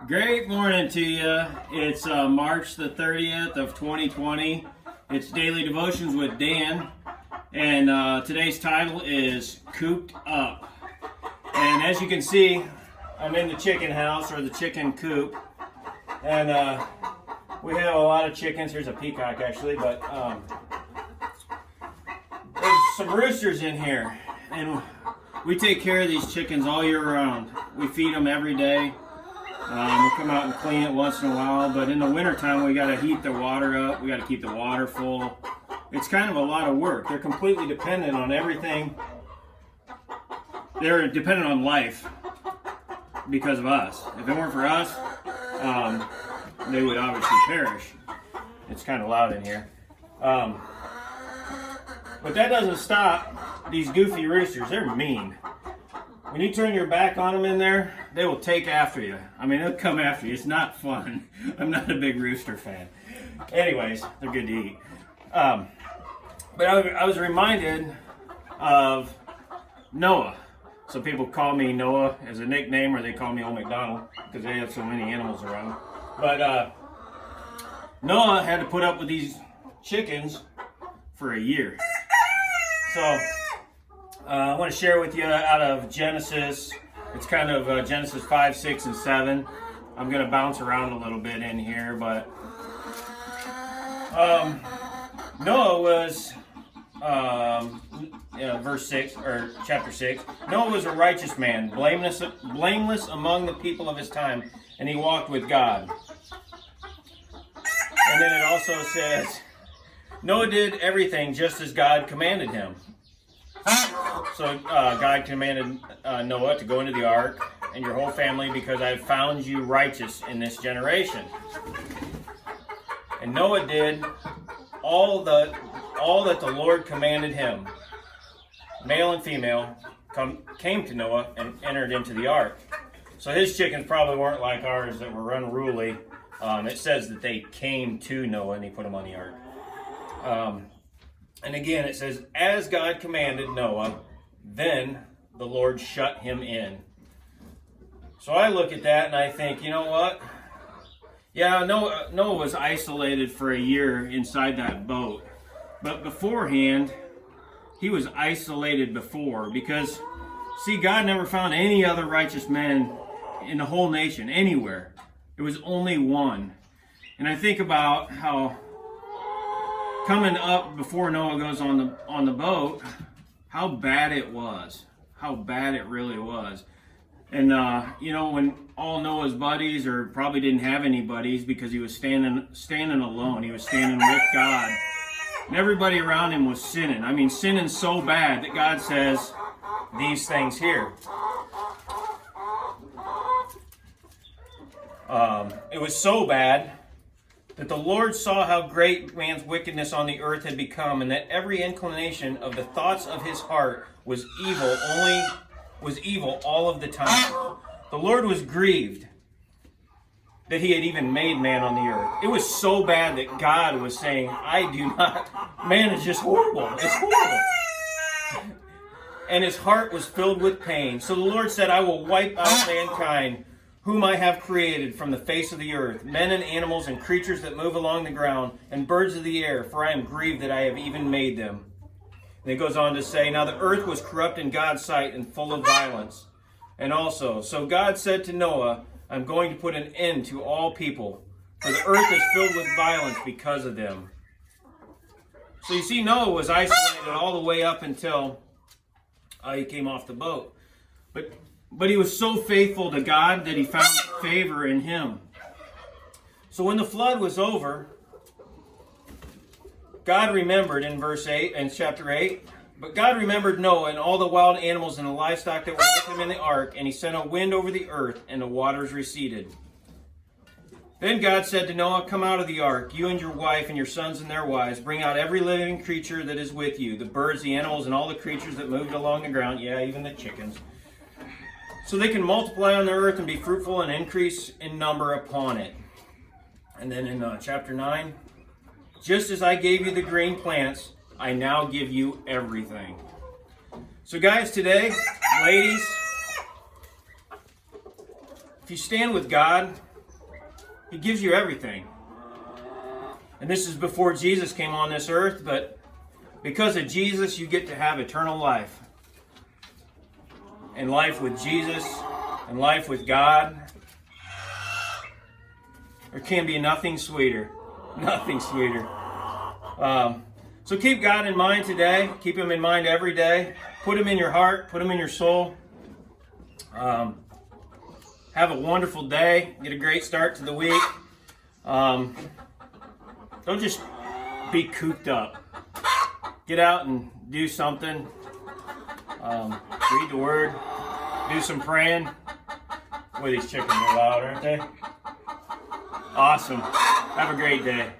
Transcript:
Great morning to you. It's March the 30th of 2020. It's Daily Devotions with Dan. And today's title is Cooped Up. And as you can see, I'm in the chicken house or the chicken coop. And we have a lot of chickens. Here's a peacock actually, but there's some roosters in here. And we take care of these chickens all year round. We feed them every day. We come out and clean it once in a while, but in the wintertime we got to heat the water up. We got to keep the water full. It's kind of a lot of work. They're completely dependent on everything. They're dependent on life because of us. If it weren't for us, they would obviously perish. It's kind of loud in here. But that doesn't stop these goofy roosters. They're mean. When you turn your back on them in there, they will take after you. I mean, they'll come after you. It's not fun. I'm not a big rooster fan. Anyways, they're good to eat. But I was reminded of Noah. So people call me Noah as a nickname, or they call me Old MacDonald because they have so many animals around. But Noah had to put up with these chickens for a year. So I want to share with you out of Genesis. It's kind of Genesis 5, 6, and 7. I'm going to bounce around a little bit in here, but Noah was, verse 6, or chapter 6. Noah was a righteous man, blameless among the people of his time, and he walked with God. And then it also says, Noah did everything just as God commanded him. So God commanded Noah to go into the ark and your whole family because I have found you righteous in this generation. And Noah did all that the Lord commanded him. Male and female came to Noah and entered into the ark. So his chickens probably weren't like ours that were unruly. It says that they came to Noah and he put them on the ark. And again, it says, as God commanded Noah, then the Lord shut him in. So I look at that and I think, you know what? Yeah, Noah was isolated for a year inside that boat. But beforehand, he was isolated before because, see, God never found any other righteous men in the whole nation, anywhere. It was only one. And I think about how coming up before Noah goes on the boat, how bad it was, how bad it really was. And when all Noah's buddies, or probably didn't have any buddies because he was standing alone, he was standing with God, and everybody around him was sinning. I mean, sinning so bad that God says these things here. It was so bad that the Lord saw how great man's wickedness on the earth had become, and that every inclination of the thoughts of his heart was evil all of the time. The Lord was grieved that he had even made man on the earth. It was so bad that God was saying, man is just horrible. It's horrible. And his heart was filled with pain. So the Lord said, I will wipe out mankind, whom I have created from the face of the earth, men and animals and creatures that move along the ground, and birds of the air, for I am grieved that I have even made them. And it goes on to say, now the earth was corrupt in God's sight and full of violence. And also, so God said to Noah, I'm going to put an end to all people, for the earth is filled with violence because of them. So you see, Noah was isolated all the way up until he came off the boat. But he was so faithful to God that he found favor in him. So when the flood was over, God remembered in chapter 8, but God remembered Noah and all the wild animals and the livestock that were with him in the ark, and he sent a wind over the earth, and the waters receded. Then God said to Noah, come out of the ark, you and your wife and your sons and their wives. Bring out every living creature that is with you, the birds, the animals, and all the creatures that moved along the ground, yeah, even the chickens, so they can multiply on the earth and be fruitful and increase in number upon it. And then in chapter 9, just as I gave you the green plants, I now give you everything. So guys, today, ladies, if you stand with God, He gives you everything. And this is before Jesus came on this earth, but because of Jesus, you get to have eternal life. And life with Jesus, and life with God. There can be nothing sweeter. Nothing sweeter. So keep God in mind today. Keep Him in mind every day. Put Him in your heart. Put Him in your soul. Have a wonderful day. Get a great start to the week. Don't just be cooped up. Get out and do something. Read the Word. Do some praying. Boy, these chickens are loud, aren't they? Awesome. Have a great day.